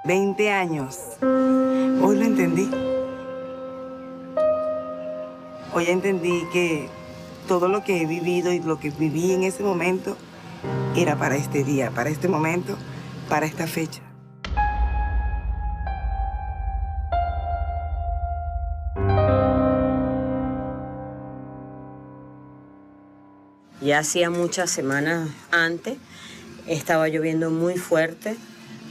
20 años. Hoy lo entendí. Hoy entendí que todo lo que he vivido y lo que viví en ese momento era para este día, para este momento, para esta fecha. Ya hacía muchas semanas antes, estaba lloviendo muy fuerte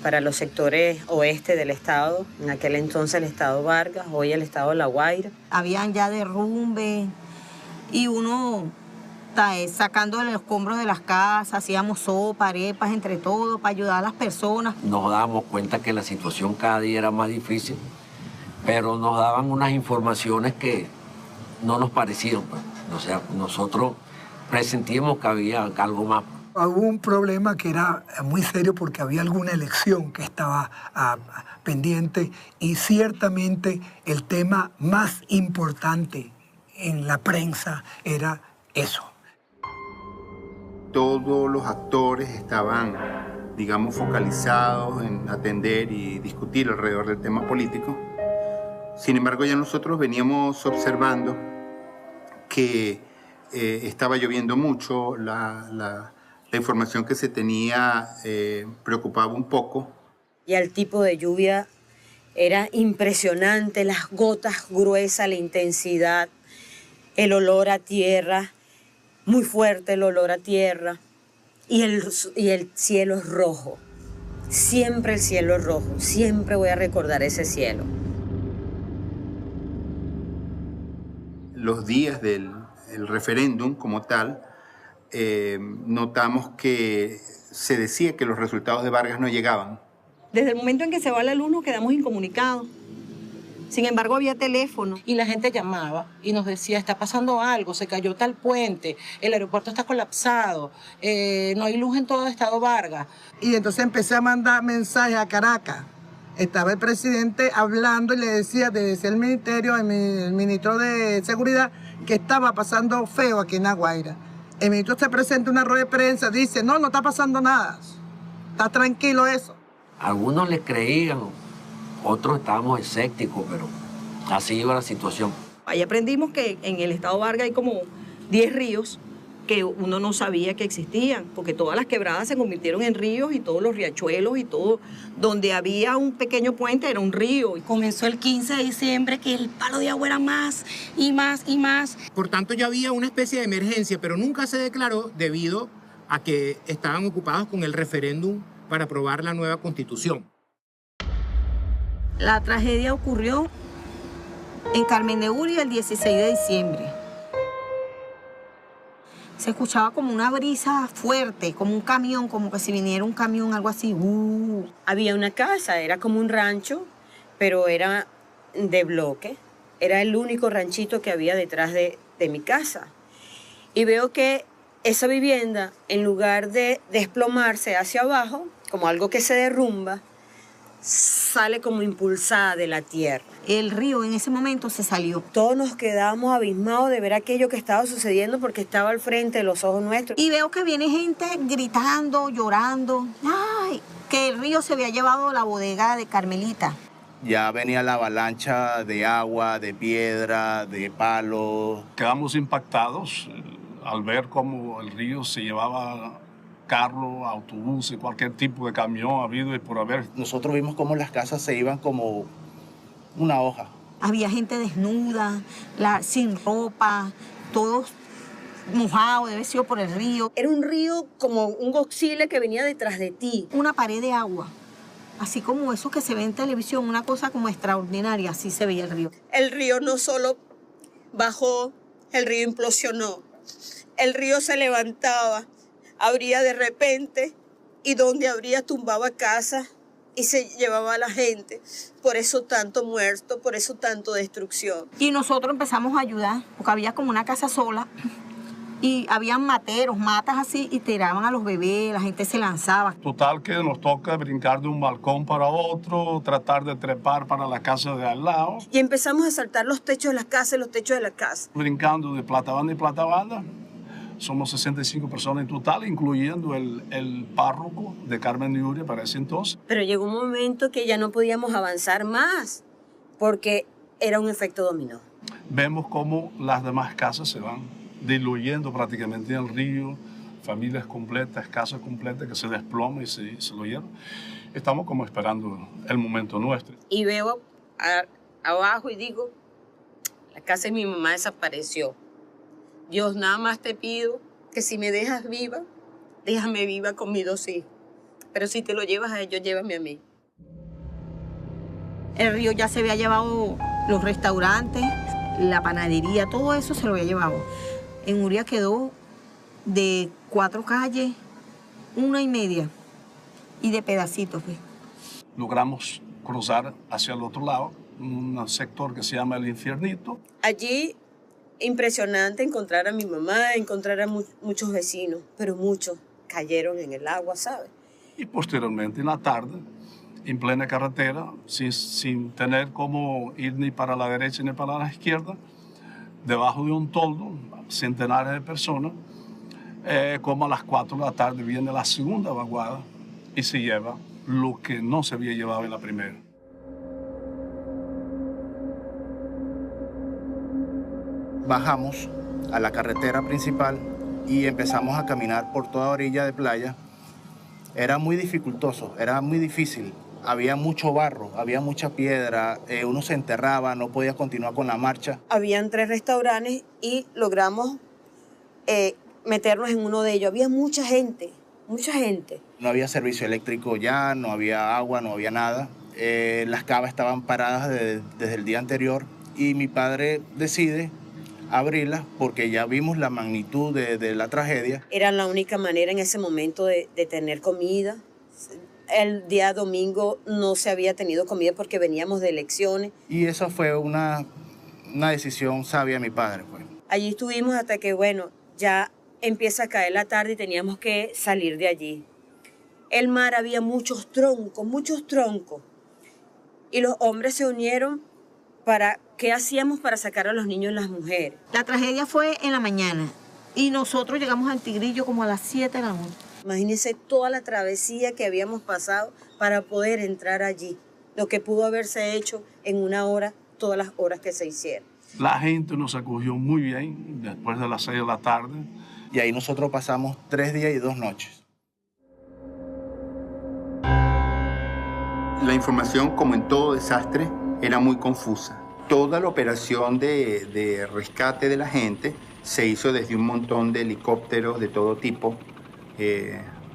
para los sectores oeste del estado, en aquel entonces el estado Vargas, hoy el estado La Guaira. Habían ya derrumbes y uno sacando los escombros de las casas, hacíamos sopa, arepas entre todos para ayudar a las personas. Nos dábamos cuenta que la situación cada día era más difícil, pero nos daban unas informaciones que no nos parecían. O sea, nosotros presentíamos que había algo más. Hubo un problema que era muy serio porque había alguna elección que estaba pendiente y ciertamente el tema más importante en la prensa era eso. Todos los actores estaban, digamos, focalizados en atender y discutir alrededor del tema político. Sin embargo, ya nosotros veníamos observando que estaba lloviendo mucho, la información que se tenía preocupaba un poco. Y el tipo de lluvia era impresionante, las gotas gruesas, la intensidad, el olor a tierra, muy fuerte el olor a tierra. Y el cielo es rojo, siempre el cielo es rojo, siempre voy a recordar ese cielo. Los días del referéndum como tal, notamos que se decía que los resultados de Vargas no llegaban. Desde el momento en que se va la luz nos quedamos incomunicados. Sin embargo, había teléfono. Y la gente llamaba y nos decía, está pasando algo, se cayó tal puente, el aeropuerto está colapsado, no hay luz en todo el estado Vargas. Y entonces empecé a mandar mensajes a Caracas. Estaba el presidente hablando y le decía desde el ministerio, el ministro de Seguridad, que estaba pasando feo aquí en La Guaira. El ministro se presenta en una rueda de prensa, dice, no está pasando nada, está tranquilo eso. Algunos les creían, otros estábamos escépticos, pero así iba la situación. Ahí aprendimos que en el estado Vargas hay como 10 ríos que uno no sabía que existían, porque todas las quebradas se convirtieron en ríos y todos los riachuelos y todo, donde había un pequeño puente era un río. Comenzó el 15 de diciembre que el palo de agua era más y más y más. Por tanto, ya había una especie de emergencia, pero nunca se declaró debido a que estaban ocupados con el referéndum para aprobar la nueva Constitución. La tragedia ocurrió en Carmen de Uria el 16 de diciembre. Se escuchaba como una brisa fuerte, como un camión, como que si viniera un camión, algo así. Había una casa, era como un rancho, pero era de bloque. Era el único ranchito que había detrás de mi casa. Y veo que esa vivienda, en lugar de desplomarse hacia abajo, como algo que se derrumba, sale como impulsada de la tierra. El río en ese momento se salió. Todos nos quedamos abismados de ver aquello que estaba sucediendo porque estaba al frente de los ojos nuestros. Y veo que viene gente gritando, llorando. ¡Ay! Que el río se había llevado la bodega de Carmelita. Ya venía la avalancha de agua, de piedra, de palos. Quedamos impactados al ver cómo el río se llevaba carros, autobuses, cualquier tipo de camión habido y por haber. Nosotros vimos cómo las casas se iban como una hoja. Había gente desnuda, sin ropa, todos mojados, debe ser por el río. Era un río como un Godzilla que venía detrás de ti. Una pared de agua, así como eso que se ve en televisión, una cosa como extraordinaria, así se veía el río. El río no solo bajó, el río implosionó. El río se levantaba, abría de repente y donde abría tumbaba casas y se llevaba a la gente. Por eso tanto muerto, por eso tanto destrucción. Y nosotros empezamos a ayudar, porque había como una casa sola y habían materos, matas así, y tiraban a los bebés, la gente se lanzaba. Total que nos toca brincar de un balcón para otro, tratar de trepar para la casa de al lado. Y empezamos a saltar los techos de las casas, los techos de la casa. Brincando de plata banda y plata banda, Somos 65 personas en total, incluyendo el párroco de Carmen de Uria para ese entonces. Pero llegó un momento que ya no podíamos avanzar más, porque era un efecto dominó. Vemos cómo las demás casas se van diluyendo prácticamente en el río, familias completas, casas completas que se desploman y se lo llevan. Estamos como esperando el momento nuestro. Y veo abajo y digo, la casa de mi mamá desapareció. Dios, nada más te pido que si me dejas viva, déjame viva con mis 2 hijos. Pero si te lo llevas a ellos, llévame a mí. El río ya se había llevado los restaurantes, la panadería, todo eso se lo había llevado. En Uria quedó de 4 calles, 1.5 y de pedacitos. Pues. Logramos cruzar hacia el otro lado, un sector que se llama El Infiernito. Allí, impresionante encontrar a mi mamá, encontrar a muchos vecinos, pero muchos cayeron en el agua, ¿sabes? Y posteriormente, en la tarde, en plena carretera, sin tener cómo ir ni para la derecha ni para la izquierda, debajo de un toldo, centenares de personas, como a las 4 de la tarde viene la segunda vaguada y se lleva lo que no se había llevado en la primera. Bajamos a la carretera principal y empezamos a caminar por toda orilla de playa. Era muy dificultoso, era muy difícil. Había mucho barro, había mucha piedra, uno se enterraba, no podía continuar con la marcha. Habían 3 restaurantes y logramos meternos en uno de ellos. Había mucha gente, mucha gente. No había servicio eléctrico ya, no había agua, no había nada. Las cavas estaban paradas desde el día anterior y mi padre decide abrirlas porque ya vimos la magnitud de la tragedia. Era la única manera en ese momento de tener comida. El día domingo no se había tenido comida porque veníamos de elecciones. Y eso fue una decisión sabia de mi padre. Pues. Allí estuvimos hasta que, bueno, ya empieza a caer la tarde y teníamos que salir de allí. El mar había muchos troncos. Y los hombres se unieron para qué hacíamos para sacar a los niños y las mujeres. La tragedia fue en la mañana y nosotros llegamos al Tigrillo como a las 7 de la noche. Imagínense toda la travesía que habíamos pasado para poder entrar allí. Lo que pudo haberse hecho en 1 hora, todas las horas que se hicieron. La gente nos acogió muy bien después de las 6 de la tarde. Y ahí nosotros pasamos 3 días y 2 noches. La información, como en todo desastre, era muy confusa. Toda la operación de rescate de la gente se hizo desde un montón de helicópteros de todo tipo.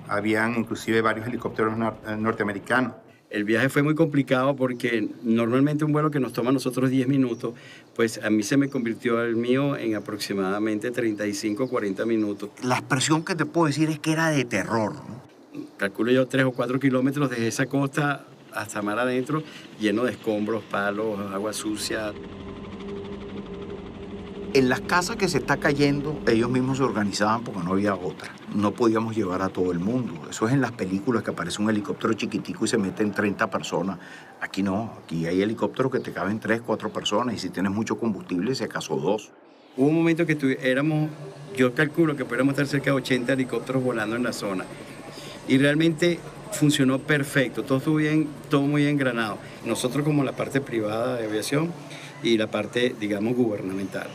Habían inclusive varios helicópteros norteamericanos. El viaje fue muy complicado porque normalmente un vuelo que nos toma a nosotros 10 minutos, pues a mí se me convirtió el mío en aproximadamente 35 o 40 minutos. La expresión que te puedo decir es que era de terror, ¿no? Calculo yo 3 o 4 kilómetros desde esa costa hasta mar adentro, lleno de escombros, palos, agua sucia. En las casas que se está cayendo, ellos mismos se organizaban porque no había otra. No podíamos llevar a todo el mundo. Eso es en las películas que aparece un helicóptero chiquitico y se meten 30 personas. Aquí no, aquí hay helicópteros que te caben 3, 4 personas y si tienes mucho combustible, si acaso 2. Hubo un momento que yo calculo que pudiéramos estar cerca de 80 helicópteros volando en la zona. Y realmente funcionó perfecto, todo estuvo bien, todo muy engranado. Nosotros como la parte privada de aviación y la parte, digamos, gubernamental.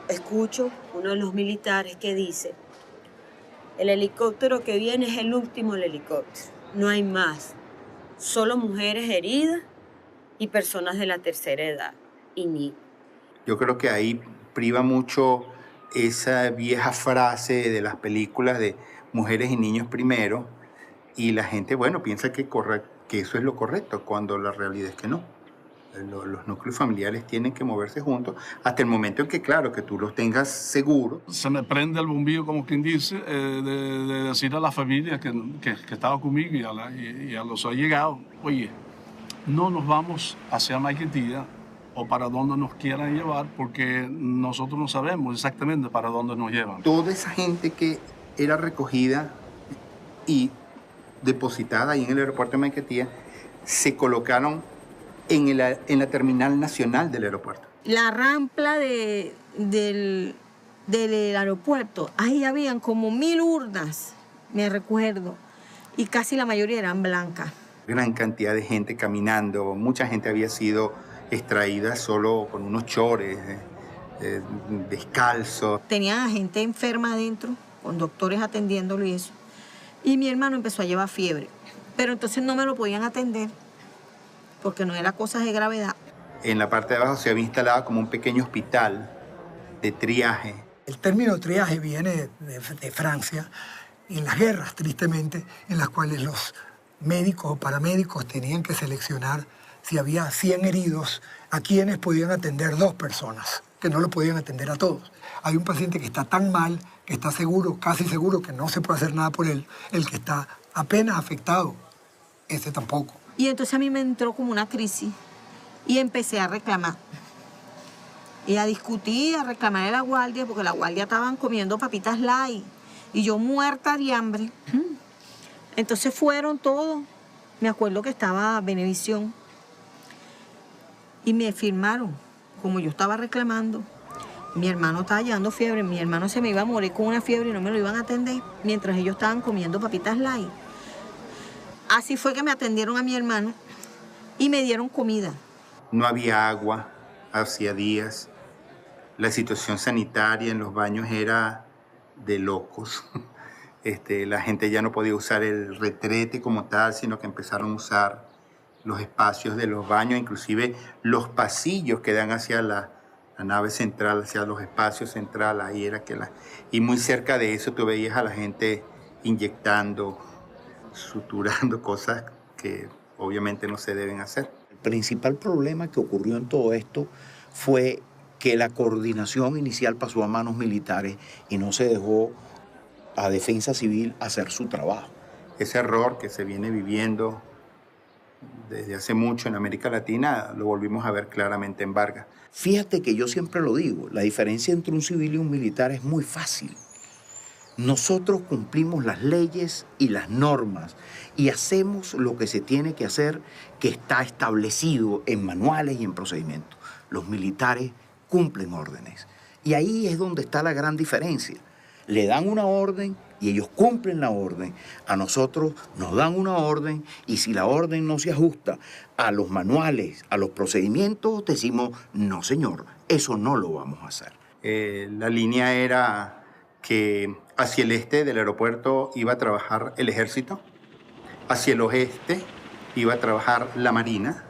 Escucho uno de los militares que dice, el helicóptero que viene es el último helicóptero, no hay más, solo mujeres heridas y personas de la tercera edad y niños. Yo creo que ahí priva mucho esa vieja frase de las películas de mujeres y niños primero y la gente, bueno, piensa que eso es lo correcto, cuando la realidad es que no. Los núcleos familiares tienen que moverse juntos hasta el momento en que, claro, que tú los tengas seguros. Se me prende el bombillo, como quien dice, de decir a la familia que estaba conmigo y a los allegados, oye, no nos vamos hacia Maiquetía o para donde nos quieran llevar porque nosotros no sabemos exactamente para dónde nos llevan. Toda esa gente que era recogida y depositada ahí en el aeropuerto de Maiquetía se colocaron en la terminal nacional del aeropuerto. la rampla del aeropuerto, ahí habían como 1000 urnas, me recuerdo, y casi la mayoría eran blancas. Gran cantidad de gente caminando, mucha gente había sido extraída solo con unos chores, descalzos. Tenían a gente enferma adentro, con doctores atendiéndolo y eso. Y mi hermano empezó a llevar fiebre, pero entonces no me lo podían atender, porque no era cosa de gravedad. En la parte de abajo se había instalado como un pequeño hospital de triaje. El término triaje viene de Francia, en las guerras, tristemente, en las cuales los médicos o paramédicos tenían que seleccionar si había 100 heridos, a quienes podían atender 2 personas, que no lo podían atender a todos. Hay un paciente que está tan mal, que está seguro, casi seguro, que no se puede hacer nada por él. El que está apenas afectado, ese tampoco. Y entonces a mí me entró como una crisis y empecé a reclamar. Y a discutir, a reclamar a la guardia, porque la guardia estaban comiendo papitas light. Y yo muerta de hambre. Entonces fueron todos. Me acuerdo que estaba Benevisión. Y me firmaron, como yo estaba reclamando. Mi hermano estaba llevando fiebre. Mi hermano se me iba a morir con una fiebre y no me lo iban a atender mientras ellos estaban comiendo papitas light. Así fue que me atendieron a mi hermano y me dieron comida. No había agua hacía días. La situación sanitaria en los baños era de locos. La gente ya no podía usar el retrete como tal, sino que empezaron a usar los espacios de los baños, inclusive los pasillos que dan hacia la nave central, hacia los espacios centrales. Ahí era y muy cerca de eso tú veías a la gente inyectando, suturando cosas que obviamente no se deben hacer. El principal problema que ocurrió en todo esto fue que la coordinación inicial pasó a manos militares y no se dejó a Defensa Civil hacer su trabajo. Ese error que se viene viviendo desde hace mucho en América Latina lo volvimos a ver claramente en Vargas. Fíjate que yo siempre lo digo, la diferencia entre un civil y un militar es muy fácil. Nosotros cumplimos las leyes y las normas y hacemos lo que se tiene que hacer, que está establecido en manuales y en procedimientos. Los militares cumplen órdenes. Y ahí es donde está la gran diferencia. Le dan una orden y ellos cumplen la orden. A nosotros nos dan una orden y si la orden no se ajusta a los manuales, a los procedimientos, decimos, no señor, eso no lo vamos a hacer. La línea era que hacia el este del aeropuerto iba a trabajar el ejército, hacia el oeste iba a trabajar la marina.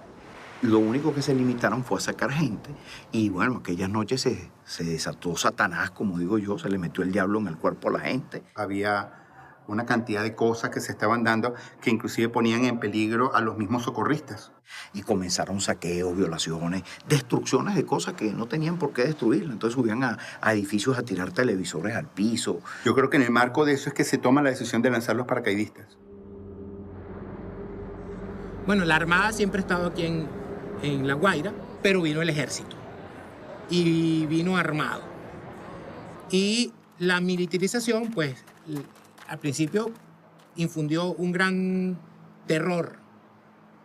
Lo único que se limitaron fue a sacar gente. Y bueno, aquellas noches se desató Satanás, como digo yo, se le metió el diablo en el cuerpo a la gente. Había una cantidad de cosas que se estaban dando que inclusive ponían en peligro a los mismos socorristas. Y comenzaron saqueos, violaciones, destrucciones de cosas que no tenían por qué destruirlas. Entonces subían a edificios a tirar televisores al piso. Yo creo que en el marco de eso es que se toma la decisión de lanzar los paracaidistas. Bueno, la Armada siempre ha estado aquí en La Guaira, pero vino el ejército y vino armado. Y la militarización, pues, al principio infundió un gran terror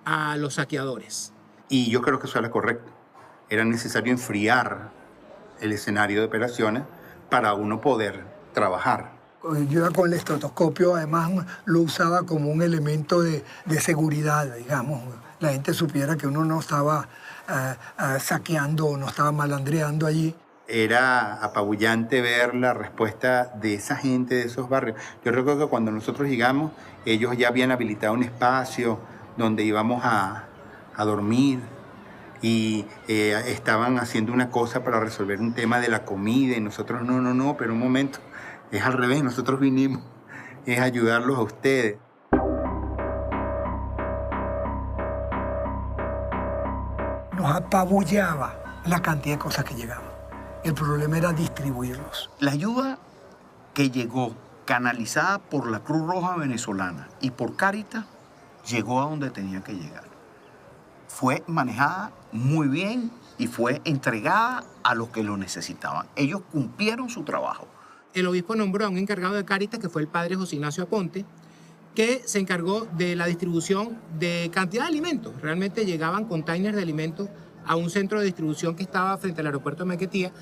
a los saqueadores. Y yo creo que eso era correcto. Era necesario enfriar el escenario de operaciones para uno poder trabajar. Yo iba con el estetoscopio, además lo usaba como un elemento de seguridad, digamos. La gente supiera que uno no estaba saqueando o no estaba malandreando allí. Era apabullante ver la respuesta de esa gente de esos barrios. Yo recuerdo que cuando nosotros llegamos, ellos ya habían habilitado un espacio donde íbamos a dormir y estaban haciendo una cosa para resolver un tema de la comida y nosotros no, pero un momento, es al revés, nosotros vinimos es ayudarlos a ustedes. Nos apabullaba la cantidad de cosas que llegaban. El problema era distribuirlos. La ayuda que llegó canalizada por la Cruz Roja Venezolana y por Cáritas llegó a donde tenía que llegar. Fue manejada muy bien y fue entregada a los que lo necesitaban. Ellos cumplieron su trabajo. El obispo nombró a un encargado de Cáritas, que fue el padre José Ignacio Aponte, que se encargó de la distribución de cantidad de alimentos. Realmente llegaban containers de alimentos a un centro de distribución que estaba frente al aeropuerto de Maiquetía,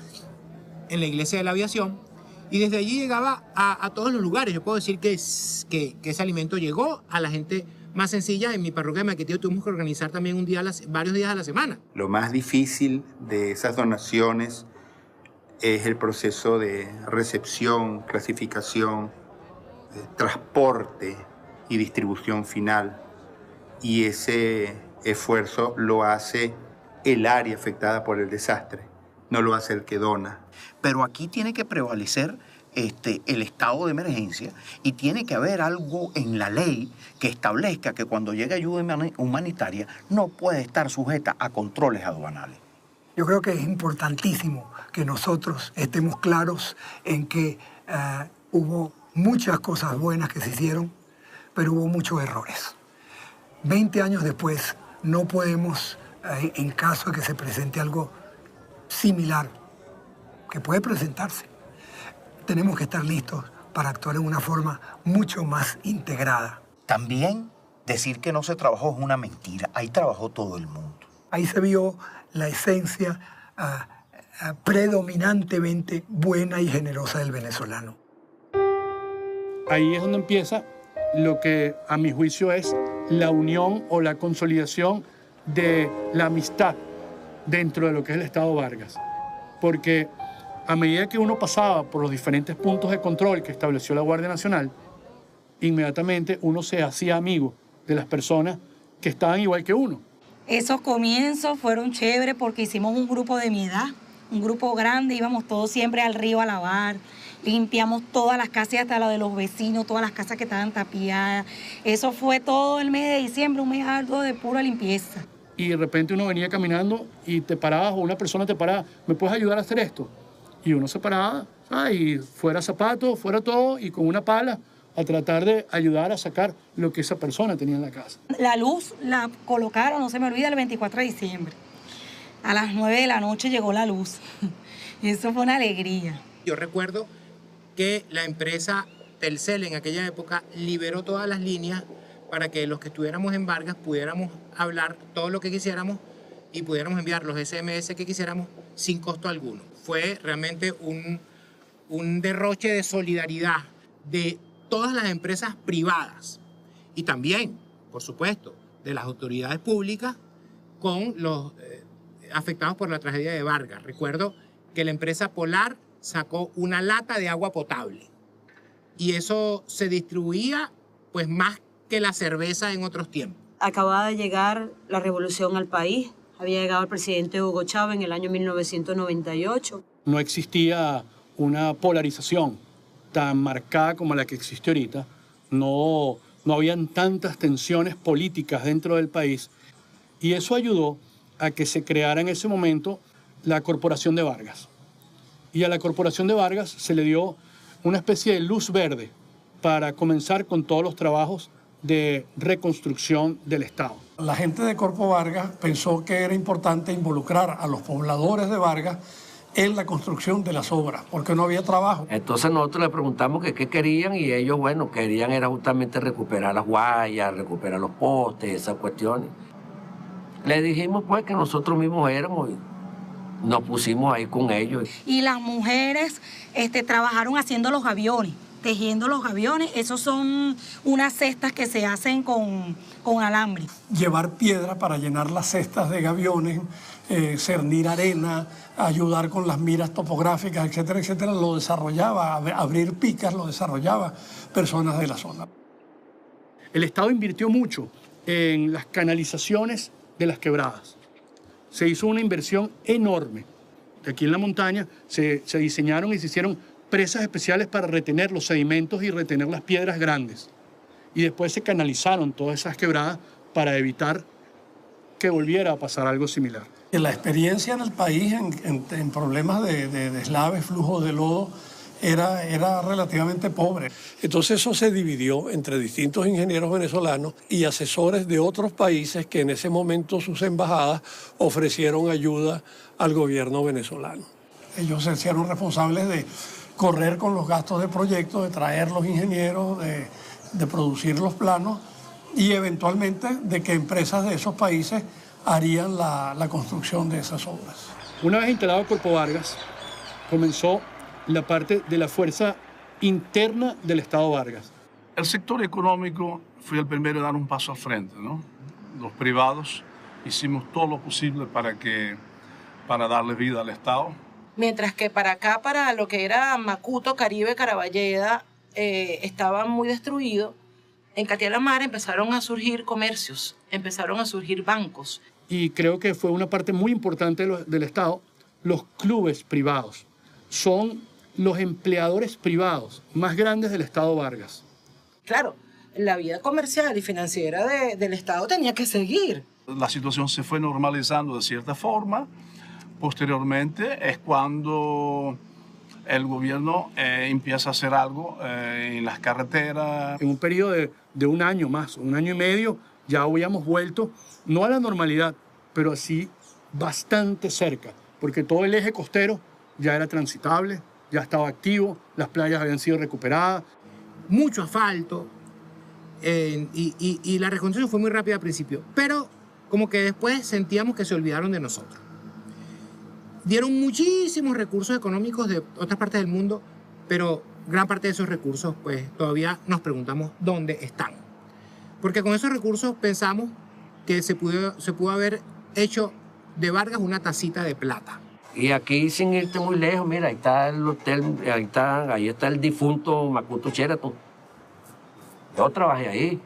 en la iglesia de la aviación, y desde allí llegaba a todos los lugares. Yo puedo decir que ese alimento llegó a la gente más sencilla. En mi parroquia de Maiquetía tuvimos que organizar también varios días a la semana. Lo más difícil de esas donaciones es el proceso de recepción, clasificación, transporte y distribución final. Y ese esfuerzo lo hace el área afectada por el desastre, no lo hace el que dona. Pero aquí tiene que prevalecer el estado de emergencia y tiene que haber algo en la ley que establezca que cuando llegue ayuda humanitaria no puede estar sujeta a controles aduanales. Yo creo que es importantísimo que nosotros estemos claros en que hubo muchas cosas buenas que se hicieron, pero hubo muchos errores. 20 años después no podemos, en caso de que se presente algo similar, que puede presentarse, tenemos que estar listos para actuar en una forma mucho más integrada. También decir que no se trabajó es una mentira. Ahí trabajó todo el mundo. Ahí se vio la esencia predominantemente buena y generosa del venezolano. Ahí es donde empieza lo que a mi juicio es la unión o la consolidación de la amistad dentro de lo que es el Estado Vargas. Porque a medida que uno pasaba por los diferentes puntos de control que estableció la Guardia Nacional, inmediatamente uno se hacía amigo de las personas que estaban igual que uno. Esos comienzos fueron chéveres porque hicimos un grupo de mi edad, un grupo grande, íbamos todos siempre al río a lavar, limpiamos todas las casas, hasta la de los vecinos, todas las casas que estaban tapiadas. Eso fue todo el mes de diciembre, un mes algo de pura limpieza. Y de repente uno venía caminando y te parabas, o una persona te paraba, ¿me puedes ayudar a hacer esto? Y uno se paraba, y fuera zapatos, fuera todo, y con una pala a tratar de ayudar a sacar lo que esa persona tenía en la casa. La luz la colocaron, no se me olvida, el 24 de diciembre. A las 9 de la noche llegó la luz. Y eso fue una alegría. Yo recuerdo que la empresa Telcel en aquella época liberó todas las líneas para que los que estuviéramos en Vargas pudiéramos hablar todo lo que quisiéramos y pudiéramos enviar los SMS que quisiéramos sin costo alguno. Fue realmente un derroche de solidaridad de todas las empresas privadas y también, por supuesto, de las autoridades públicas con los afectados por la tragedia de Vargas. Recuerdo que la empresa Polar sacó una lata de agua potable y eso se distribuía pues más que la cerveza en otros tiempos. Acababa de llegar la revolución al país. Había llegado el presidente Hugo Chávez en el año 1998. No existía una polarización tan marcada como la que existe ahorita. No habían tantas tensiones políticas dentro del país. Y eso ayudó a que se creara en ese momento la Corporación de Vargas. Y a la Corporación de Vargas se le dio una especie de luz verde para comenzar con todos los trabajos de reconstrucción del Estado. La gente de Corpo Vargas pensó que era importante involucrar a los pobladores de Vargas en la construcción de las obras, porque no había trabajo. Entonces nosotros le preguntamos que qué querían y ellos, bueno, querían era justamente recuperar las guayas, recuperar los postes, esas cuestiones. Le dijimos pues que nosotros mismos éramos y nos pusimos ahí con ellos. Y las mujeres trabajaron haciendo los aviones, tejiendo los aviones. Esos son unas cestas que se hacen con alambre. Llevar piedra para llenar las cestas de gaviones, cernir arena, ayudar con las miras topográficas, etcétera, etcétera, lo desarrollaba, abrir picas, lo desarrollaba personas de la zona. El Estado invirtió mucho en las canalizaciones de las quebradas. Se hizo una inversión enorme. Aquí en la montaña se diseñaron y se hicieron presas especiales para retener los sedimentos y retener las piedras grandes. Y después se canalizaron todas esas quebradas para evitar que volviera a pasar algo similar. La experiencia en el país en problemas de deslaves, flujo de lodo, era relativamente pobre. Entonces eso se dividió entre distintos ingenieros venezolanos y asesores de otros países que en ese momento sus embajadas ofrecieron ayuda al gobierno venezolano. Ellos se hicieron responsables de correr con los gastos de proyectos, de traer los ingenieros, de producir los planos y eventualmente de que empresas de esos países harían la construcción de esas obras. Una vez instalado Corpo Vargas, comenzó la parte de la fuerza interna del Estado Vargas. El sector económico fue el primero a dar un paso al frente, ¿no? Los privados hicimos todo lo posible para darle vida al Estado. Mientras que para acá, para lo que era Macuto, Caribe, Caraballeda, estaba muy destruido. En Catia-la-Mar empezaron a surgir comercios, empezaron a surgir bancos. Y creo que fue una parte muy importante del Estado, los clubes privados. Son los empleadores privados más grandes del Estado Vargas. Claro, la vida comercial y financiera del Estado tenía que seguir. La situación se fue normalizando de cierta forma. Posteriormente es cuando el gobierno empieza a hacer algo en las carreteras. En un periodo de un año más, un año y medio, ya habíamos vuelto, no a la normalidad, pero sí bastante cerca, porque todo el eje costero ya era transitable, ya estaba activo, las playas habían sido recuperadas. Mucho asfalto y la reconstrucción fue muy rápida al principio, pero como que después sentíamos que se olvidaron de nosotros. Dieron muchísimos recursos económicos de otras partes del mundo, pero gran parte de esos recursos, pues todavía nos preguntamos dónde están. Porque con esos recursos pensamos que se pudo haber hecho de Vargas una tacita de plata. Y aquí, sin irte muy lejos, mira, ahí está el hotel, ahí está el difunto Macuto Sheraton. Yo trabajé ahí.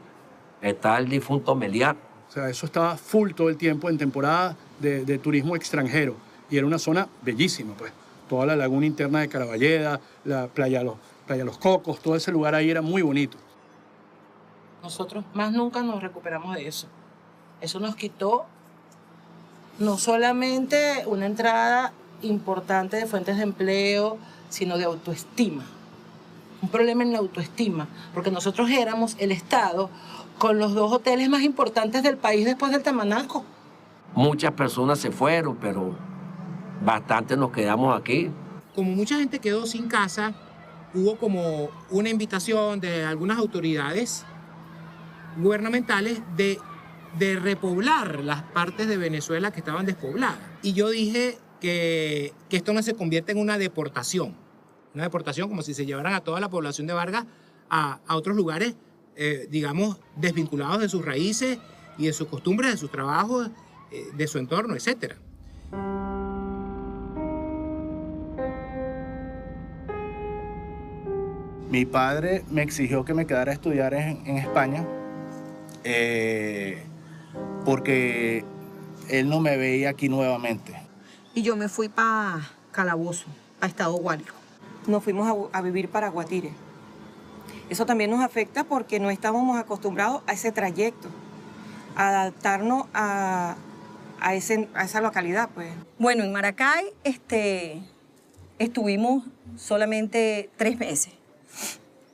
Está el difunto Meliá. O sea, eso estaba full todo el tiempo en temporada de turismo extranjero. Y era una zona bellísima, pues. Toda la laguna interna de Caraballeda, la playa Los Cocos, todo ese lugar ahí era muy bonito. Nosotros más nunca nos recuperamos de eso. Eso nos quitó no solamente una entrada importante de fuentes de empleo, sino de autoestima. Un problema en la autoestima, porque nosotros éramos el Estado con los 2 hoteles más importantes del país después del Tamanaco. Muchas personas se fueron, pero bastante nos quedamos aquí. Como mucha gente quedó sin casa, hubo como una invitación de algunas autoridades gubernamentales de repoblar las partes de Venezuela que estaban despobladas. Y yo dije que esto no se convierta en una deportación. Una deportación como si se llevaran a toda la población de Vargas a otros lugares, digamos, desvinculados de sus raíces y de sus costumbres, de sus trabajos, de su entorno, etc. Mi padre me exigió que me quedara a estudiar en España porque él no me veía aquí nuevamente. Y yo me fui para Calabozo, para Estado Guárico. Nos fuimos a vivir para Guatire. Eso también nos afecta porque no estábamos acostumbrados a ese trayecto, a adaptarnos a esa localidad, pues. Bueno, en Maracay estuvimos solamente 3 meses,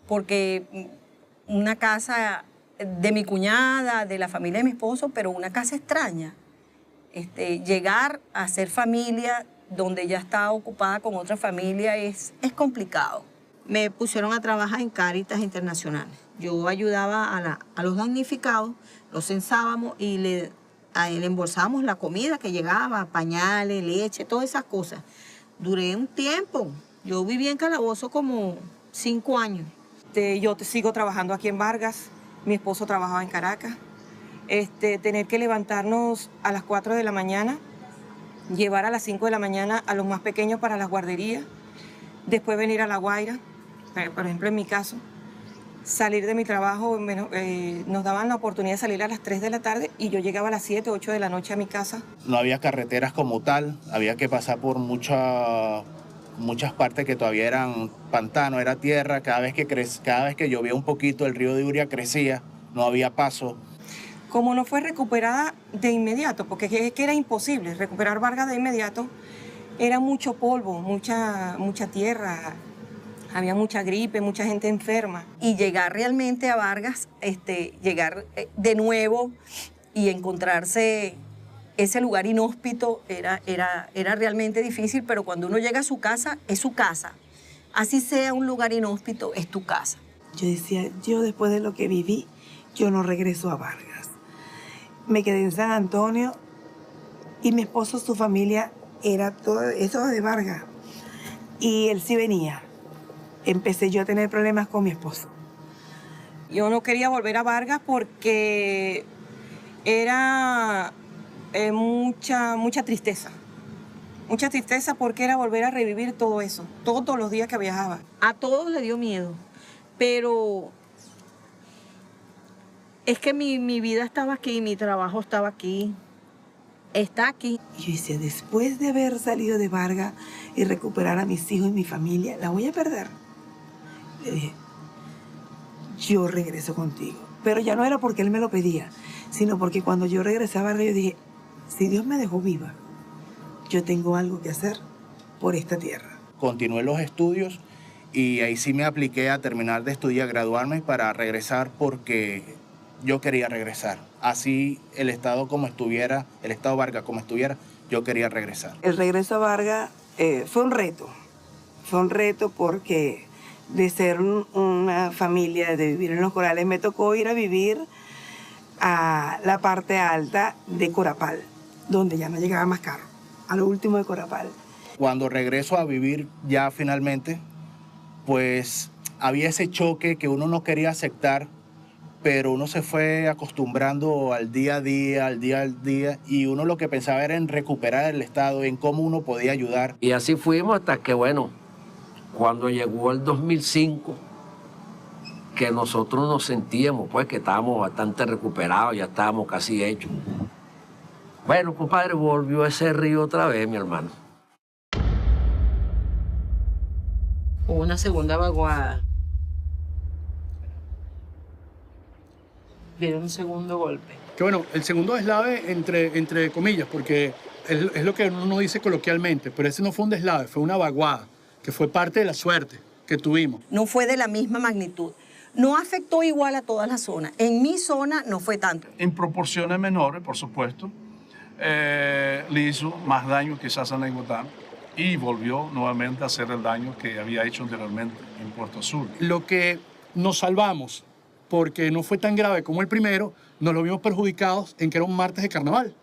porque una casa de mi cuñada, de la familia de mi esposo, pero una casa extraña. Llegar a hacer familia donde ya está ocupada con otra familia es complicado. Me pusieron a trabajar en Cáritas Internacionales. Yo ayudaba a los damnificados, los censábamos y le embolsábamos la comida que llegaba, pañales, leche, todas esas cosas. Duré un tiempo. Yo viví en Calabozo como 5 años. Yo sigo trabajando aquí en Vargas. Mi esposo trabajaba en Caracas. Tener que levantarnos a las 4 de la mañana, llevar a las 5 de la mañana a los más pequeños para las guarderías, después venir a La Guaira, por ejemplo en mi caso, salir de mi trabajo, nos daban la oportunidad de salir a las 3 de la tarde y yo llegaba a las 7, 8 de la noche a mi casa. No había carreteras como tal, había que pasar por muchas partes que todavía eran pantano, era tierra. Cada vez que llovía un poquito el río de Uria crecía, no había paso. Como no fue recuperada de inmediato, porque es que era imposible recuperar Vargas de inmediato, era mucho polvo, mucha tierra, había mucha gripe, mucha gente enferma. Y llegar realmente a Vargas, llegar de nuevo y encontrarse ese lugar inhóspito era realmente difícil, pero cuando uno llega a su casa, es su casa. Así sea un lugar inhóspito, es tu casa. Yo decía, yo después de lo que viví, yo no regreso a Vargas. Me quedé en San Antonio Y mi esposo, su familia, era todo eso de Vargas. Y él sí venía. Empecé yo a tener problemas con mi esposo. Yo no quería volver a Vargas porque era mucha tristeza. Mucha tristeza porque era volver a revivir todo eso, todos los días que viajaba. A todos le dio miedo, pero es que mi vida estaba aquí, mi trabajo estaba aquí, está aquí. Y yo decía, después de haber salido de Vargas y recuperar a mis hijos y mi familia, la voy a perder. Le dije, yo regreso contigo. Pero ya no era porque él me lo pedía, sino porque cuando yo regresaba, yo dije, si Dios me dejó viva, yo tengo algo que hacer por esta tierra. Continué los estudios y ahí sí me apliqué a terminar de estudiar, graduarme para regresar porque yo quería regresar. Así el Estado como estuviera, el Estado Vargas como estuviera, yo quería regresar. El regreso a Vargas fue un reto. Fue un reto porque de ser una familia, de vivir en los corales, me tocó ir a vivir a la parte alta de Corapal, donde ya no llegaba más carro, a lo último de Corapal. Cuando regreso a vivir ya finalmente, pues había ese choque que uno no quería aceptar, pero uno se fue acostumbrando al día a día, y uno lo que pensaba era en recuperar el Estado, en cómo uno podía ayudar. Y así fuimos hasta que, bueno, cuando llegó el 2005, que nosotros nos sentíamos, pues, que estábamos bastante recuperados, ya estábamos casi hechos. Bueno, compadre, volvió ese río otra vez, mi hermano. Hubo una segunda vaguada. Viene un segundo golpe. Que bueno, el segundo deslave entre comillas, porque es lo que uno dice coloquialmente, pero ese no fue un deslave, fue una vaguada, que fue parte de la suerte que tuvimos. No fue de la misma magnitud. No afectó igual a todas las zonas. En mi zona no fue tanto. En proporciones menores, por supuesto, le hizo más daño quizás a Negotán y volvió nuevamente a hacer el daño que había hecho anteriormente en Puerto Azul. Lo que nos salvamos, porque no fue tan grave como el primero, nos lo vimos perjudicados en que era un martes de carnaval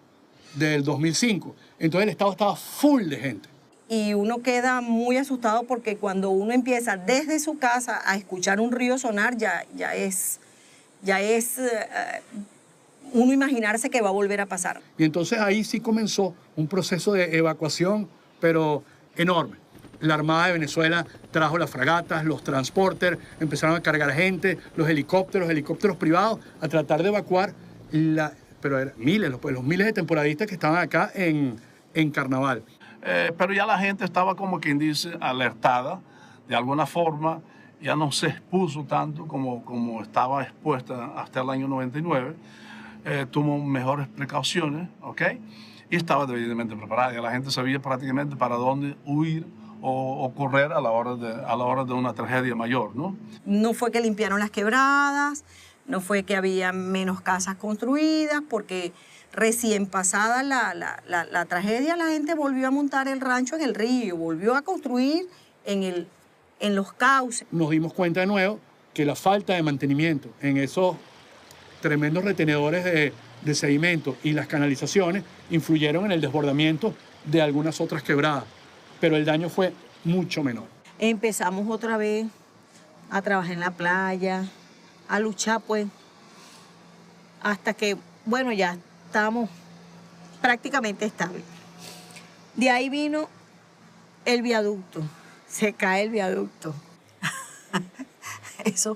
del 2005. Entonces el estado estaba full de gente. Y uno queda muy asustado porque cuando uno empieza desde su casa a escuchar un río sonar, ya es uno imaginarse que va a volver a pasar. Y entonces ahí sí comenzó un proceso de evacuación, pero enorme. La Armada de Venezuela trajo las fragatas, los transporters, empezaron a cargar gente, los helicópteros privados, a tratar de evacuar, pero eran miles, los miles de temporadistas que estaban acá en Carnaval. Pero ya la gente estaba, como quien dice, alertada de alguna forma, ya no se expuso tanto como estaba expuesta hasta el año 99, tomó mejores precauciones, ¿ok? Y estaba debidamente preparada, ya la gente sabía prácticamente para dónde huir o correr a la hora de una tragedia mayor, ¿no? No fue que limpiaron las quebradas, no fue que había menos casas construidas, porque recién pasada la tragedia, la gente volvió a montar el rancho en el río, volvió a construir en los cauces. Nos dimos cuenta de nuevo que la falta de mantenimiento en esos tremendos retenedores de sedimento y las canalizaciones influyeron en el desbordamiento de algunas otras quebradas, pero el daño fue mucho menor. Empezamos otra vez a trabajar en la playa, a luchar, pues, hasta que, bueno, ya estábamos prácticamente estables. De ahí vino el viaducto, se cae el viaducto. Eso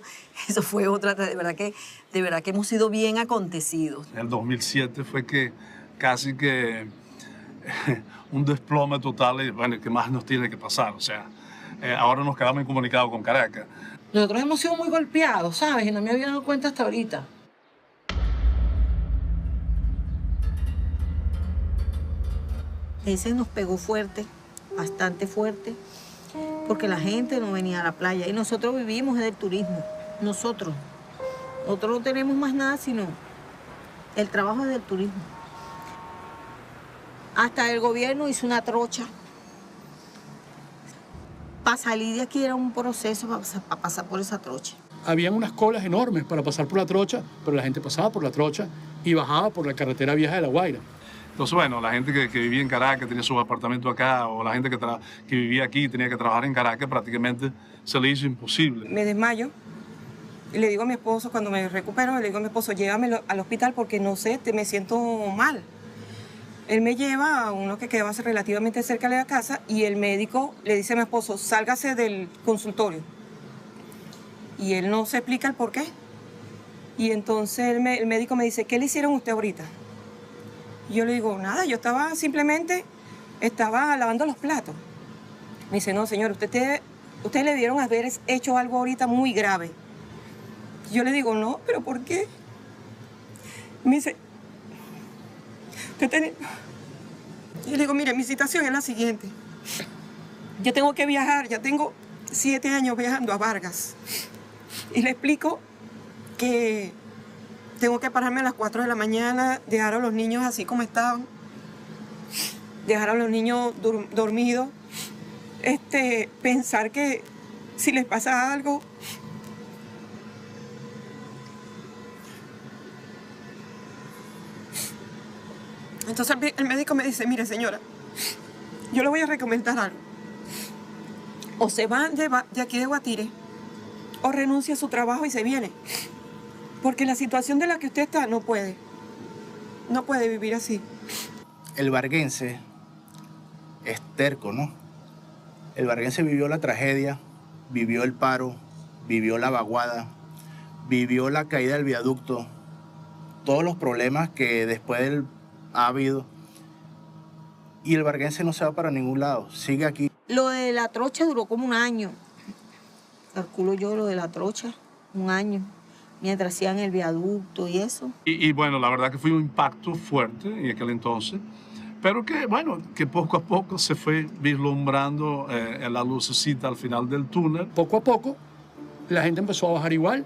fue otra, de verdad que hemos sido bien acontecidos. En el 2007 fue que casi que un desplome total y bueno, ¿qué más nos tiene que pasar? O sea, ahora nos quedamos incomunicados con Caracas. Nosotros hemos sido muy golpeados, ¿sabes? Y no me había dado cuenta hasta ahorita. Ese nos pegó fuerte, bastante fuerte, porque la gente no venía a la playa y nosotros vivimos del turismo. Nosotros no tenemos más nada sino el trabajo del turismo. Hasta el gobierno hizo una trocha. Para salir de aquí era un proceso para pasar por esa trocha. Habían unas colas enormes para pasar por la trocha, pero la gente pasaba por la trocha y bajaba por la carretera vieja de La Guaira. Entonces, bueno, la gente que vivía en Caracas, tenía sus apartamentos acá, o la gente que vivía aquí y tenía que trabajar en Caracas, prácticamente se le hizo imposible. Me desmayo y le digo a mi esposo, cuando me recupero, le digo a mi esposo, llévame al hospital porque no sé, me siento mal. Él me lleva a uno que quedaba relativamente cerca de la casa y el médico le dice a mi esposo, sálgase del consultorio. Y él no se explica el por qué. Y entonces el médico me dice, ¿qué le hicieron a usted ahorita? Y yo le digo, nada, yo estaba lavando los platos. Me dice, no, señor, usted le debieron haber hecho algo ahorita muy grave. Yo le digo, no, ¿pero por qué? Me dice, y le digo, mire, mi situación es la siguiente. Yo tengo que viajar, ya tengo 7 años viajando a Vargas. Y le explico que tengo que pararme a las 4 de la mañana, dejar a los niños así como estaban, dejar a los niños dormidos, pensar que si les pasa algo, entonces el médico me dice, mire señora, yo le voy a recomendar algo. O se van de aquí de Guatire, o renuncia a su trabajo y se viene. Porque la situación de la que usted está no puede vivir así. El varguense es terco, ¿no? El varguense vivió la tragedia, vivió el paro, vivió la vaguada, vivió la caída del viaducto, todos los problemas que después ha habido. Y el varguense no se va para ningún lado, sigue aquí. Lo de la trocha duró como un año. Calculo yo lo de la trocha, un año, mientras hacían el viaducto y eso. Y bueno, la verdad que fue un impacto fuerte en aquel entonces, pero que bueno, que poco a poco se fue vislumbrando la lucecita al final del túnel. Poco a poco la gente empezó a bajar igual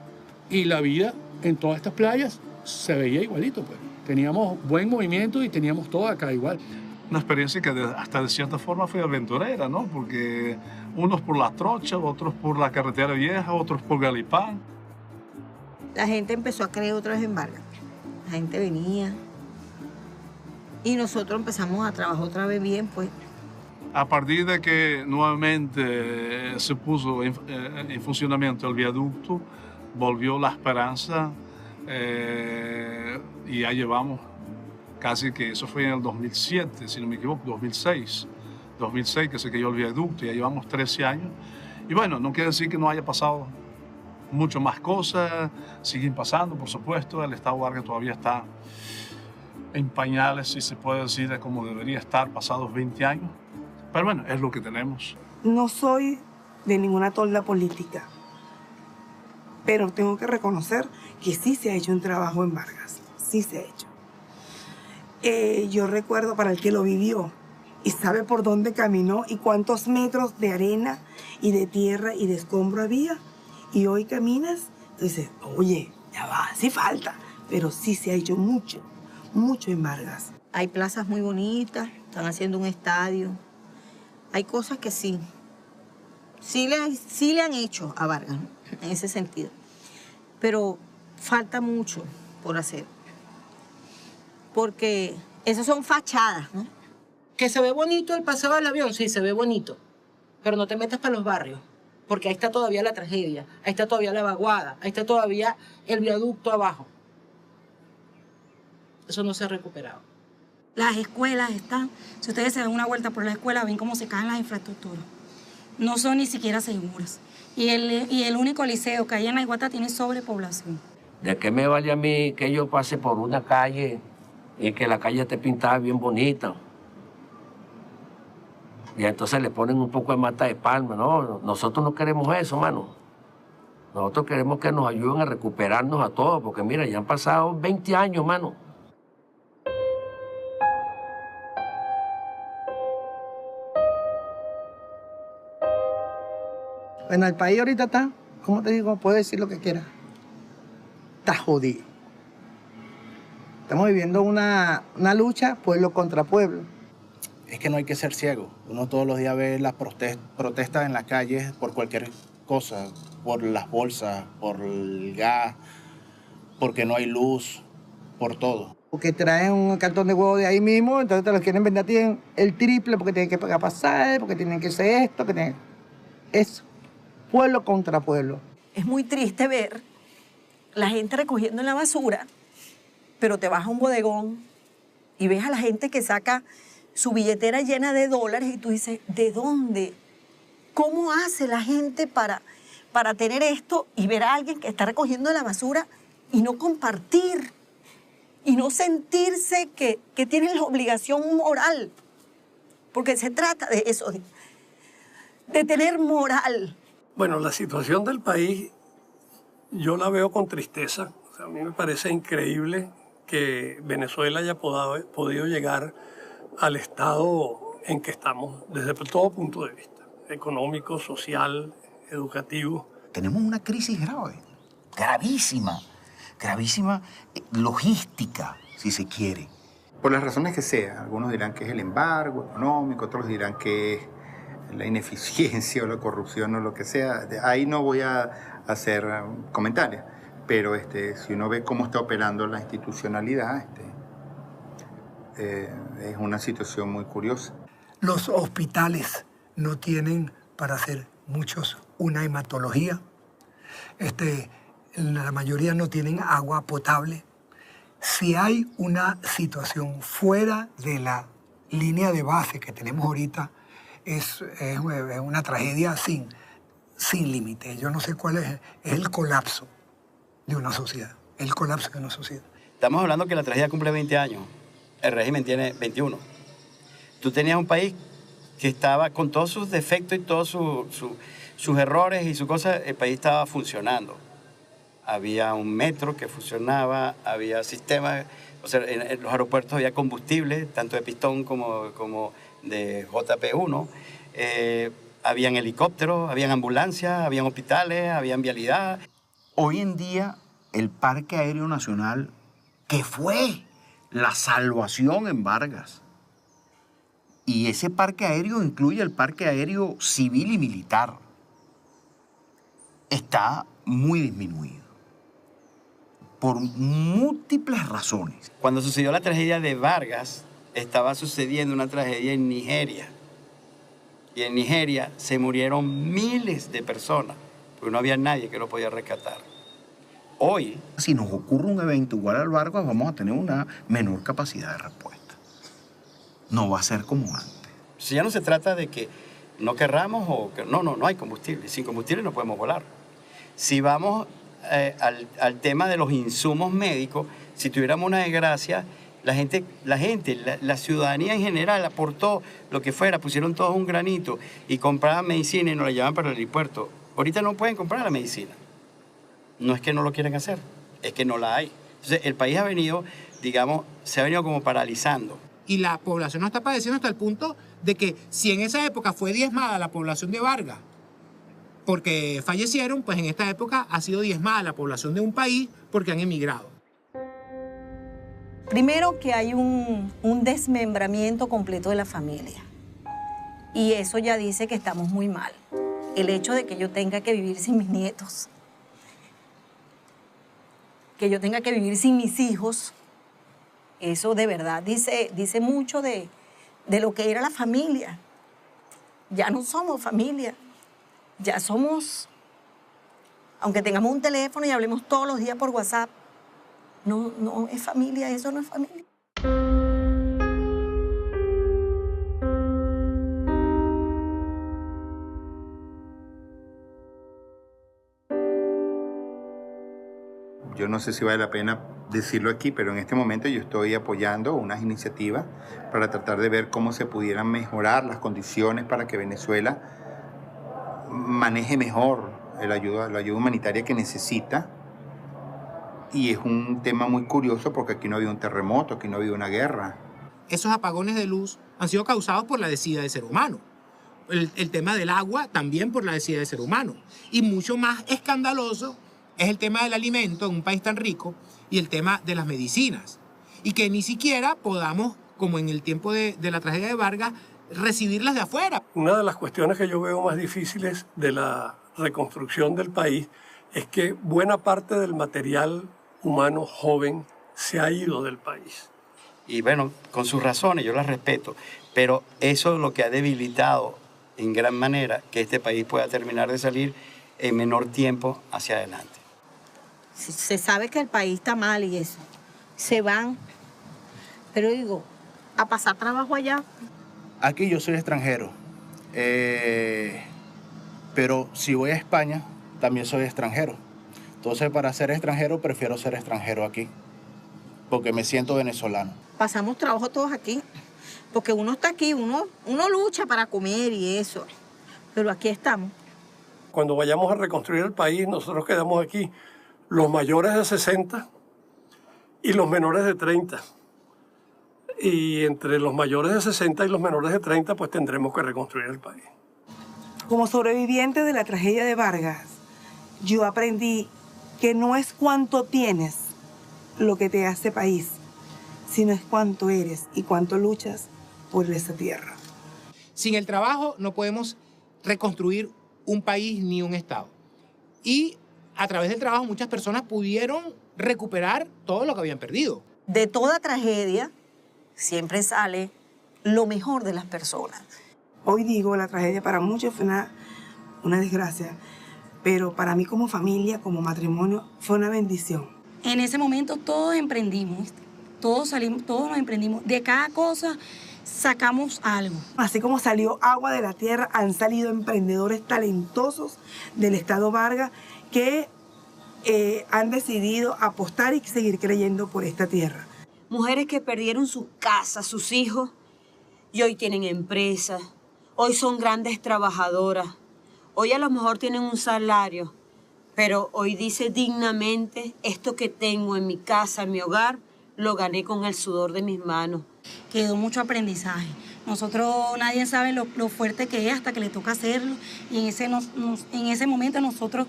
y la vida en todas estas playas se veía igualito, pues. Teníamos buen movimiento y teníamos todo acá igual. Una experiencia que hasta de cierta forma fue aventurera, ¿no? Porque unos por la trocha, otros por la carretera vieja, otros por Galipán. La gente empezó a creer otra vez en Vargas. La gente venía y nosotros empezamos a trabajar otra vez bien, pues. A partir de que nuevamente se puso en funcionamiento el viaducto, volvió la esperanza y ya llevamos casi que, eso fue en el 2007, si no me equivoco, 2006 que se cayó el viaducto, ya llevamos 13 años. Y bueno, no quiere decir que no haya pasado mucho más cosas, siguen pasando, por supuesto, el Estado Vargas todavía está en pañales, si se puede decir, de como debería estar pasados 20 años. Pero bueno, es lo que tenemos. No soy de ninguna tolda política, pero tengo que reconocer que sí se ha hecho un trabajo en Vargas, sí se ha hecho. Yo recuerdo, para el que lo vivió y sabe por dónde caminó y cuántos metros de arena y de tierra y de escombro había, y hoy caminas, tú dices, oye, ya va, sí falta, pero sí se ha hecho mucho, mucho en Vargas. Hay plazas muy bonitas, están haciendo un estadio, hay cosas que sí le han hecho a Vargas, ¿no? En ese sentido, pero falta mucho por hacer. Porque esas son fachadas, ¿no? Que se ve bonito el paseo del avión, sí, se ve bonito. Pero no te metas para los barrios, porque ahí está todavía la tragedia, ahí está todavía la vaguada, ahí está todavía el viaducto abajo. Eso no se ha recuperado. Las escuelas están, si ustedes se dan una vuelta por la escuela, ven cómo se caen las infraestructuras. No son ni siquiera seguras. Y el único liceo que hay en la Iguata tiene sobrepoblación. ¿De qué me vale a mí que yo pase por una calle y que la calle esté pintada bien bonita? Y entonces le ponen un poco de mata de palma. No, nosotros no queremos eso, mano. Nosotros queremos que nos ayuden a recuperarnos a todos, porque mira, ya han pasado 20 años, mano. Bueno, el país ahorita está, ¿cómo te digo? Puedo decir lo que quiera. Está jodido. Estamos viviendo una lucha pueblo contra pueblo. Es que no hay que ser ciego. Uno todos los días ve las protestas en las calles por cualquier cosa, por las bolsas, por el gas, porque no hay luz, por todo. Porque traen un cartón de huevo de ahí mismo, entonces te lo quieren vender a ti en el triple porque tienen que pagar pasaje, porque tienen que hacer esto, que tienen... Eso, pueblo contra pueblo. Es muy triste ver la gente recogiendo en la basura, pero te vas a un bodegón y ves a la gente que saca su billetera llena de dólares y tú dices, ¿de dónde? ¿Cómo hace la gente para tener esto y ver a alguien que está recogiendo la basura y no compartir y no sentirse que tienen la obligación moral? Porque se trata de eso, de tener moral. Bueno, la situación del país yo la veo con tristeza. O sea, a mí me parece increíble que Venezuela haya podido llegar al estado en que estamos desde todo punto de vista, económico, social, educativo. Tenemos una crisis grave, gravísima, logística, si se quiere. Por las razones que sea, algunos dirán que es el embargo económico, otros dirán que es la ineficiencia o la corrupción o lo que sea. Ahí no voy a hacer comentarios, pero si uno ve cómo está operando la institucionalidad, es una situación muy curiosa. Los hospitales no tienen para hacer muchos una hematología. La mayoría no tienen agua potable. Si hay una situación fuera de la línea de base que tenemos ahorita, es una tragedia sin límite. Yo no sé cuál es el colapso de una sociedad. El colapso de una sociedad. Estamos hablando que la tragedia cumple 20 años. El régimen tiene 21. Tú tenías un país que estaba con todos sus defectos y todos sus errores y sus cosas, el país estaba funcionando. Había un metro que funcionaba, había sistemas, o sea, en los aeropuertos había combustible, tanto de pistón como de JP1. Habían helicópteros, habían ambulancias, habían hospitales, habían vialidad. Hoy en día, el Parque Aéreo Nacional, que fue la salvación en Vargas, y ese parque aéreo incluye el parque aéreo civil y militar, está muy disminuido por múltiples razones. Cuando sucedió la tragedia de Vargas, estaba sucediendo una tragedia en Nigeria. Y en Nigeria se murieron miles de personas, porque no había nadie que lo podía rescatar. Hoy, si nos ocurre un evento igual al Vargas, vamos a tener una menor capacidad de respuesta. No va a ser como antes. Si ya no se trata de que no querramos o que no hay combustible. Sin combustible no podemos volar. Si vamos al tema de los insumos médicos, si tuviéramos una desgracia, la ciudadanía en general aportó lo que fuera, pusieron todos un granito y compraban medicina y nos la llevaban para el aeropuerto. Ahorita no pueden comprar la medicina. No es que no lo quieran hacer, es que no la hay. Entonces, el país ha venido, digamos, se ha venido como paralizando. Y la población no está padeciendo hasta el punto de que si en esa época fue diezmada la población de Vargas, porque fallecieron, pues en esta época ha sido diezmada la población de un país porque han emigrado. Primero que hay un desmembramiento completo de la familia. Y eso ya dice que estamos muy mal. El hecho de que yo tenga que vivir sin mis nietos, que yo tenga que vivir sin mis hijos, eso de verdad dice mucho de lo que era la familia. Ya no somos familia, ya somos, aunque tengamos un teléfono y hablemos todos los días por WhatsApp, no es familia, eso no es familia. Yo no sé si vale la pena decirlo aquí, pero en este momento yo estoy apoyando unas iniciativas para tratar de ver cómo se pudieran mejorar las condiciones para que Venezuela maneje mejor la ayuda humanitaria que necesita. Y es un tema muy curioso porque aquí no ha habido un terremoto, aquí no ha habido una guerra. Esos apagones de luz han sido causados por la desidia del ser humano. El tema del agua también por la desidia del ser humano. Y mucho más escandaloso es el tema del alimento en un país tan rico y el tema de las medicinas. Y que ni siquiera podamos, como en el tiempo de la tragedia de Vargas, recibirlas de afuera. Una de las cuestiones que yo veo más difíciles de la reconstrucción del país es que buena parte del material humano joven se ha ido del país. Y bueno, con sus razones, yo las respeto, pero eso es lo que ha debilitado en gran manera que este país pueda terminar de salir en menor tiempo hacia adelante. Se sabe que el país está mal y eso. Se van, pero digo, a pasar trabajo allá. Aquí yo soy extranjero, pero si voy a España, también soy extranjero. Entonces, para ser extranjero, prefiero ser extranjero aquí, porque me siento venezolano. Pasamos trabajo todos aquí, porque uno está aquí, uno lucha para comer y eso, pero aquí estamos. Cuando vayamos a reconstruir el país, nosotros quedamos aquí, los mayores de 60 y los menores de 30. Y entre los mayores de 60 y los menores de 30, pues tendremos que reconstruir el país. Como sobreviviente de la tragedia de Vargas, yo aprendí que no es cuánto tienes lo que te hace país, sino es cuánto eres y cuánto luchas por esa tierra. Sin el trabajo no podemos reconstruir un país ni un estado. Y a través del trabajo muchas personas pudieron recuperar todo lo que habían perdido. De toda tragedia siempre sale lo mejor de las personas. Hoy digo, la tragedia para muchos fue una desgracia, pero para mí como familia, como matrimonio, fue una bendición. En ese momento todos emprendimos, todos nos emprendimos. De cada cosa sacamos algo. Así como salió agua de la tierra, han salido emprendedores talentosos del Estado Vargas que han decidido apostar y seguir creyendo por esta tierra. Mujeres que perdieron su casa, sus hijos, y hoy tienen empresas, hoy son grandes trabajadoras, hoy a lo mejor tienen un salario, pero hoy dice dignamente, esto que tengo en mi casa, en mi hogar, lo gané con el sudor de mis manos. Quedó mucho aprendizaje. Nosotros, nadie sabe lo fuerte que es hasta que le toca hacerlo, y en ese momento nosotros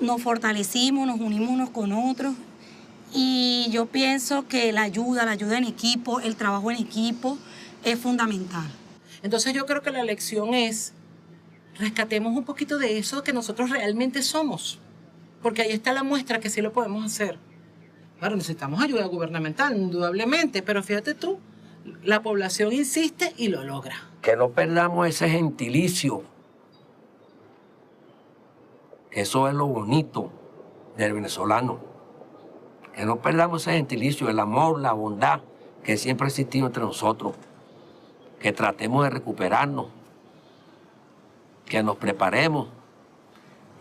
nos fortalecimos, nos unimos unos con otros. Y yo pienso que la ayuda en equipo, el trabajo en equipo es fundamental. Entonces yo creo que la lección es, rescatemos un poquito de eso que nosotros realmente somos, porque ahí está la muestra que sí lo podemos hacer. Claro, necesitamos ayuda gubernamental, indudablemente, pero fíjate tú, la población insiste y lo logra. Que no perdamos ese gentilicio. Eso es lo bonito del venezolano. Que no perdamos ese gentilicio, el amor, la bondad que siempre ha existido entre nosotros. Que tratemos de recuperarnos, que nos preparemos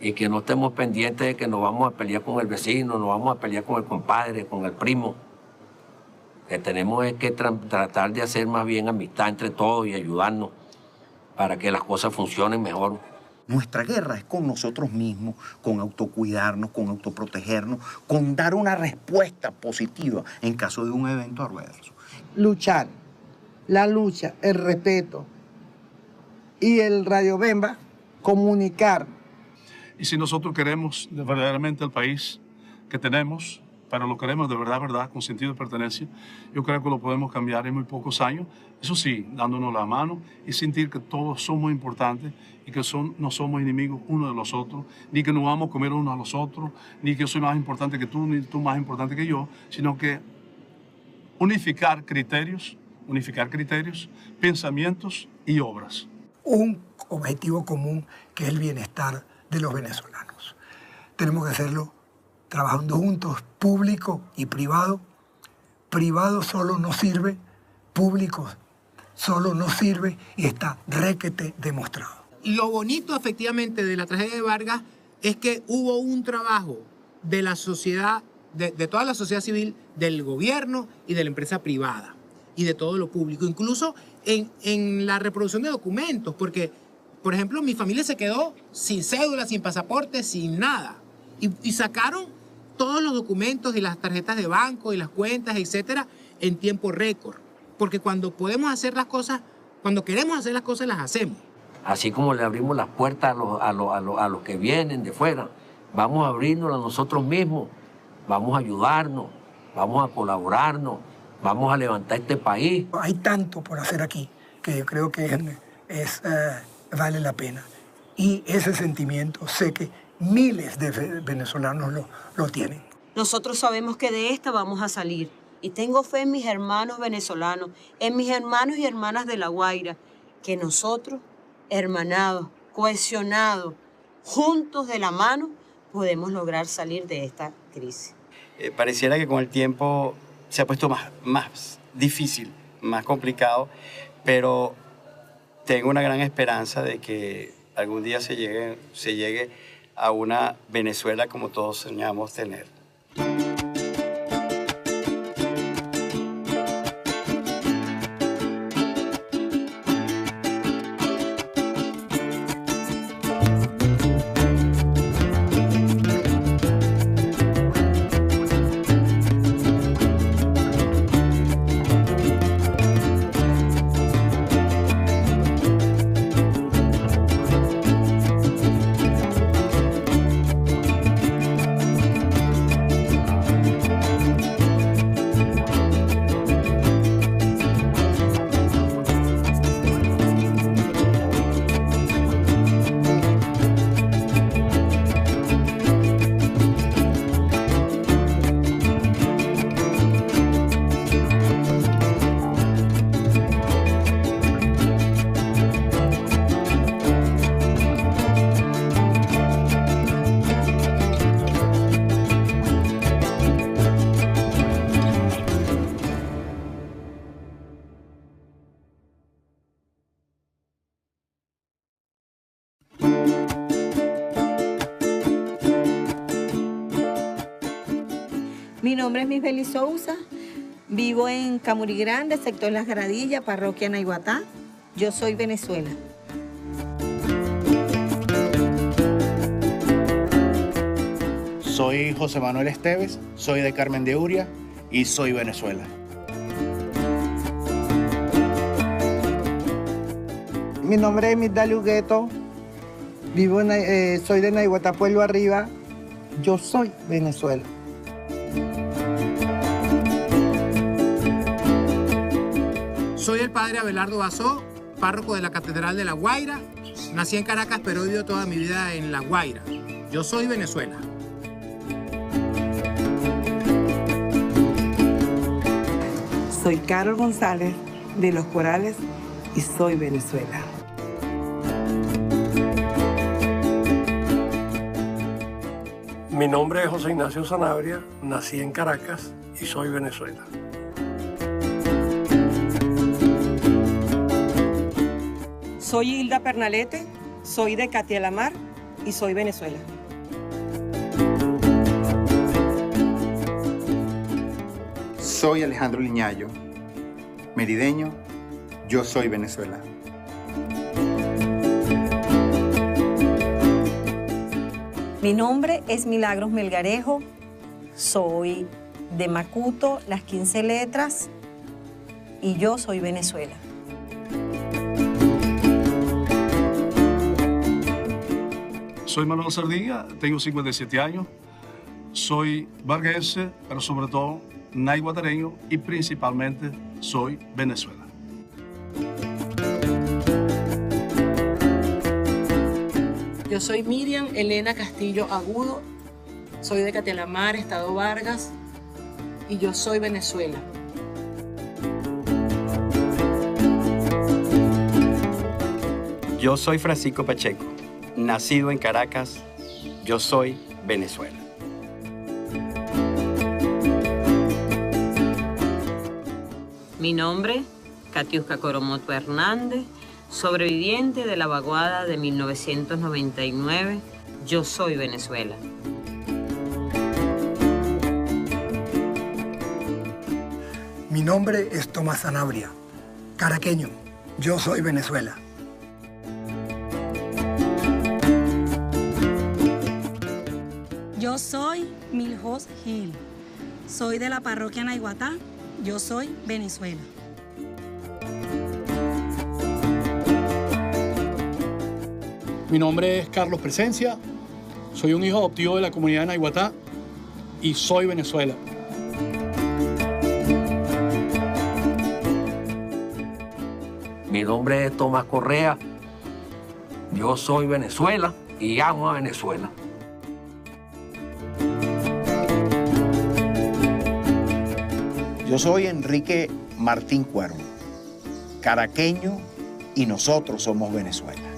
y que no estemos pendientes de que nos vamos a pelear con el vecino, nos vamos a pelear con el compadre, con el primo. Que tenemos que tratar de hacer más bien amistad entre todos y ayudarnos para que las cosas funcionen mejor. Nuestra guerra es con nosotros mismos, con autocuidarnos, con autoprotegernos, con dar una respuesta positiva en caso de un evento adverso. Luchar, la lucha, el respeto y el Radio Bemba, comunicar. Y si nosotros queremos verdaderamente el país que tenemos, pero lo queremos de verdad, con sentido de pertenencia, yo creo que lo podemos cambiar en muy pocos años. Eso sí, dándonos la mano y sentir que todos somos importantes y que no somos enemigos unos de los otros, ni que nos vamos a comer unos a los otros, ni que yo soy más importante que tú, ni tú más importante que yo, sino que unificar criterios, pensamientos y obras. Un objetivo común que es el bienestar de los venezolanos. Tenemos que hacerlo trabajando juntos, público y privado. Privado solo no sirve, público solo no sirve y está requete demostrado. Lo bonito efectivamente de la tragedia de Vargas es que hubo un trabajo de la sociedad, de toda la sociedad civil, del gobierno y de la empresa privada y de todo lo público, incluso en la reproducción de documentos, porque, por ejemplo, mi familia se quedó sin cédula, sin pasaporte, sin nada, y sacaron todos los documentos y las tarjetas de banco y las cuentas, etcétera, en tiempo récord, porque cuando podemos hacer las cosas, cuando queremos hacer las cosas, las hacemos. Así como le abrimos las puertas a los que vienen de fuera, vamos a abrirnos a nosotros mismos, vamos a ayudarnos, vamos a colaborarnos, vamos a levantar este país. Hay tanto por hacer aquí que yo creo que vale la pena. Y ese sentimiento sé que miles de venezolanos lo tienen. Nosotros sabemos que de esta vamos a salir. Y tengo fe en mis hermanos venezolanos, en mis hermanos y hermanas de La Guaira, que nosotros, hermanados, cohesionados, juntos de la mano, podemos lograr salir de esta crisis. Pareciera que con el tiempo se ha puesto más difícil, más complicado, pero tengo una gran esperanza de que algún día se llegue a una Venezuela como todos soñamos tener. Mi nombre es Misbeli Sousa, vivo en Camurí Grande, sector Las Gradillas, parroquia Naiguatá. Yo soy Venezuela. Soy José Manuel Esteves, soy de Carmen de Uria y soy Venezuela. Mi nombre es Migdalia Hugueto, soy de Naiguatá, Pueblo Arriba. Yo soy Venezuela. Soy el padre Abelardo Basó, párroco de la Catedral de La Guaira. Nací en Caracas, pero he vivido toda mi vida en La Guaira. Yo soy Venezuela. Soy Carol González, de Los Corales, y soy Venezuela. Mi nombre es José Ignacio Sanabria, nací en Caracas y soy Venezuela. Soy Hilda Pernalete, soy de Catialamar y soy Venezuela. Soy Alejandro Liñayo, merideño, yo soy Venezuela. Mi nombre es Milagros Melgarejo, soy de Macuto, Las 15 Letras, y yo soy Venezuela. Soy Manuel Sardilla, tengo 57 años, soy varguense, pero sobre todo naiguatareño y principalmente soy Venezuela. Yo soy Miriam Elena Castillo Agudo, soy de Catialamar, Estado Vargas, y yo soy Venezuela. Yo soy Francisco Pacheco, nacido en Caracas, yo soy Venezuela. Mi nombre, Katiuska Coromoto Hernández, sobreviviente de la vaguada de 1999, yo soy Venezuela. Mi nombre es Tomás Sanabria, caraqueño, yo soy Venezuela. Yo soy Miljós Gil, soy de la parroquia Naiguatá, yo soy Venezuela. Mi nombre es Carlos Presencia, soy un hijo adoptivo de la comunidad de Naiguatá y soy Venezuela. Mi nombre es Tomás Correa, yo soy Venezuela y amo a Venezuela. Yo soy Enrique Martín Cuervo, caraqueño, y nosotros somos Venezuela.